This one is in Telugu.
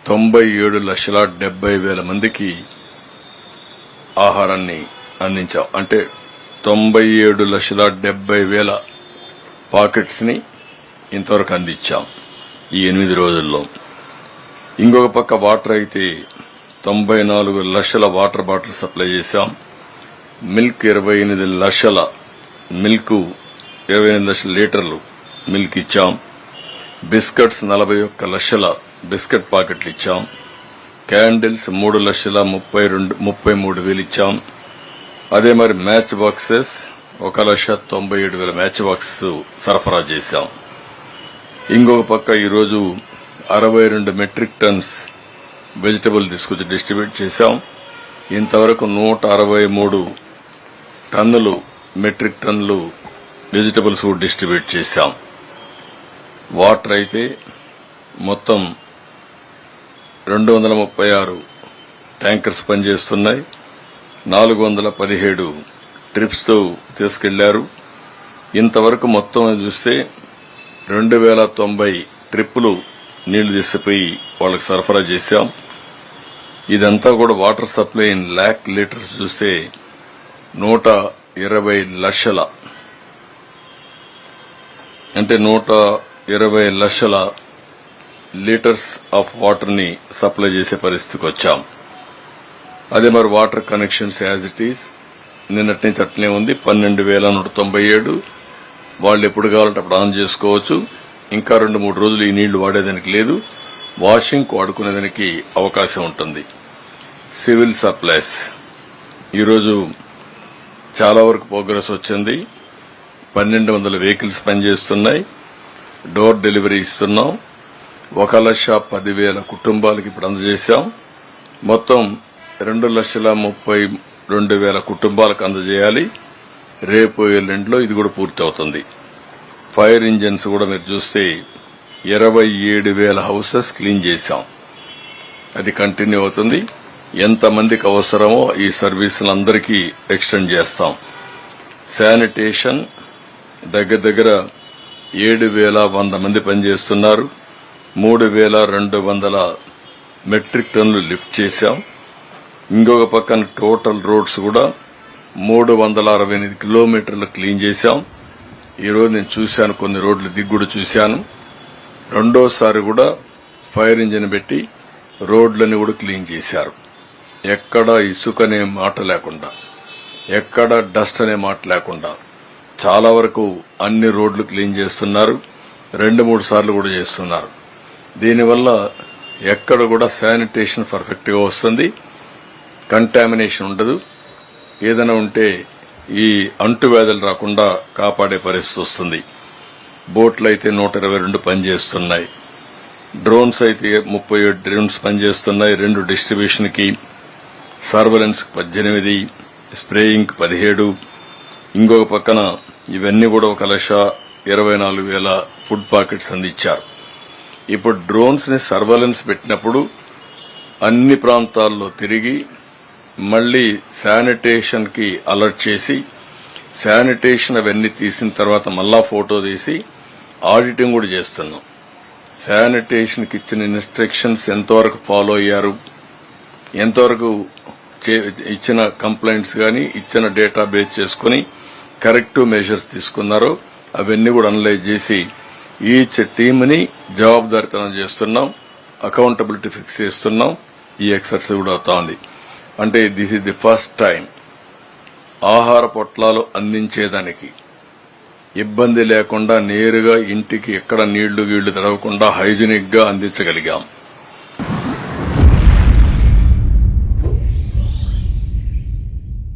97,70,000 మందికి ఆహారాన్ని అందించాం. అంటే 97,70,000 పాకెట్స్ ని ఇంతవరకు అందించాం ఈ 8 రోజుల్లో. ఇంకొక పక్క వాటర్ అయితే 94 లక్షల వాటర్ బాటిల్ సప్లై చేశాం. మిల్క్ 28 లక్షల మిల్క్ 28 లక్షల లీటర్లు మిల్క్ ఇచ్చాం. బిస్కెట్స్ 41 లక్షల బిస్కెట్ పాకెట్లు ఇచ్చాం. క్యాండిల్స్ 3,33,000 ఇచ్చాం. అదే మరి మ్యాచ్ బాక్సెస్ 1,97,000 మ్యాచ్ బాక్స్ సరఫరా చేశాం. ఇంకొక పక్క ఈరోజు 62 మెట్రిక్ టన్స్ వెజిటబుల్ తీసుకొచ్చి డిస్ట్రిబ్యూట్ చేశాం. ఇంతవరకు 163 టన్నులు మెట్రిక్ టన్నులు వెజిటబుల్స్ డిస్ట్రిబ్యూట్ చేశాం. వాటర్ అయితే మొత్తం 236 ట్యాంకర్స్ పనిచేస్తున్నాయి. 417 ట్రిప్స్ తో తీసుకెళ్లారు. ఇంతవరకు మొత్తం చూస్తే 2,090 ట్రిప్పులు నీళ్లు తీసుకుపోయి వాళ్ళకి సరఫరా చేశాం. ఇదంతా కూడా water supply in lakh litres చూస్తే 120 లక్షల అంటే 120 లక్షల లీటర్స్ ఆఫ్ వాటర్ ని సప్లై చేసే పరిస్థితికి వచ్చాం. అదే మరి water connections as it is నిన్నటి నుంచి అట్లనే ఉంది. 12,197 వాళ్ళు ఎప్పుడు కావాలంటే అప్పుడు ఆన్ చేసుకోవచ్చు. ఇంకా 2-3 రోజులు ఈ నీళ్లు వాడేదానికి లేదు. వాషింగ్ వాడుకునేదానికి అవకాశం ఉంటుంది. సివిల్ సప్లైస్ ఈరోజు చాలా వరకు ప్రోగ్రెస్ వచ్చింది. 1,200 వెహికల్స్ పనిచేస్తున్నాయి. డోర్ డెలివరీ ఇస్తున్నాం. 1,10,000 కుటుంబాలకు ఇప్పుడు అందజేశాం. మొత్తం 2,32,000 కుటుంబాలకు అందజేయాలి. రేపు ఎల్లుండిలో ఇది కూడా పూర్తి అవుతుంది. ఫైర్ ఇంజిన్స్ కూడా మీరు చూస్తే 27,000 హౌసెస్ క్లీన్ చేశాం. అది కంటిన్యూ అవుతుంది. ఎంతమందికి అవసరమో ఈ సర్వీసులందరికీ ఎక్స్టెండ్ చేస్తాం. శానిటేషన్ దగ్గర 7,100 మంది పనిచేస్తున్నారు. 3,200 మెట్రిక్ టన్నులు లిఫ్ట్ చేశాం. ఇంకొక పక్కన టోటల్ రోడ్స్ కూడా 368 కిలోమీటర్లు క్లీన్ చేశాం. ఈరోజు నేను చూశాను, కొన్ని రోడ్లు దిగ్గుడు చూశాను. రెండోసారి కూడా ఫైర్ ఇంజిన్ పెట్టి రోడ్లని కూడా క్లీన్ చేశారు. ఎక్కడ ఇసుక అనే మాట లేకుండా, ఎక్కడ డస్ట్ అనే మాట లేకుండా చాలా వరకు అన్ని రోడ్లు క్లీన్ చేస్తున్నారు. 2-3 సార్లు కూడా చేస్తున్నారు. దీనివల్ల ఎక్కడ కూడా శానిటేషన్ పర్ఫెక్ట్ గా వస్తుంది. కంటామినేషన్ ఉండదు. ఏదైనా ఉంటే ఈ అంటువ్యాధులు రాకుండా కాపాడే పరిస్థితి వస్తుంది. బోట్లు అయితే 122 పనిచేస్తున్నాయి. డ్రోన్స్ అయితే 37 డ్రోన్స్ పనిచేస్తున్నాయి. 2 డిస్ట్రిబ్యూషన్ కి, సర్వేలెన్స్ 18, స్ప్రేయింగ్ 17. ఇంకొక పక్కన ఇవన్నీ కూడా 1,24,000 ఫుడ్ పాకెట్స్ అందించారు. ఇప్పుడు డ్రోన్స్ ని సర్వేలెన్స్ పెట్టినప్పుడు అన్ని ప్రాంతాల్లో తిరిగి మళ్లీ శానిటేషన్ కి అలర్ట్ చేసి, శానిటేషన్ అవన్నీ తీసిన తర్వాత మళ్ళా ఫోటో తీసి ఆడిటింగ్ కూడా చేస్తున్నాం. శానిటేషన్ కి ఇచ్చిన ఇన్స్ట్రక్షన్స్ ఎంతవరకు ఫాలో అయ్యారు, ఎంతవరకు ఇచ్చిన కంప్లైంట్స్ గాని ఇచ్చిన డేటా బేస్ చేసుకుని కరెక్టివ్ మెజర్స్ తీసుకున్నారో అవన్నీ కూడా అనలైజ్ చేసి ఈచ్ టీమ్ ని జవాబుదారీతనం చేస్తున్నాం. అకౌంటబిలిటీ ఫిక్స్ చేస్తున్నాం. ఈ ఎక్సర్సైజ్ కూడా అవుతా ఉంది. అంటే this is the first time ఆహార పొట్లాలు అందించేదానికి ఇబ్బంది లేకుండా నేరుగా ఇంటికి ఎక్కడ నీళ్లు గీళ్లు తడవకుండా హైజీనిక్ గా అందించగలిగాం.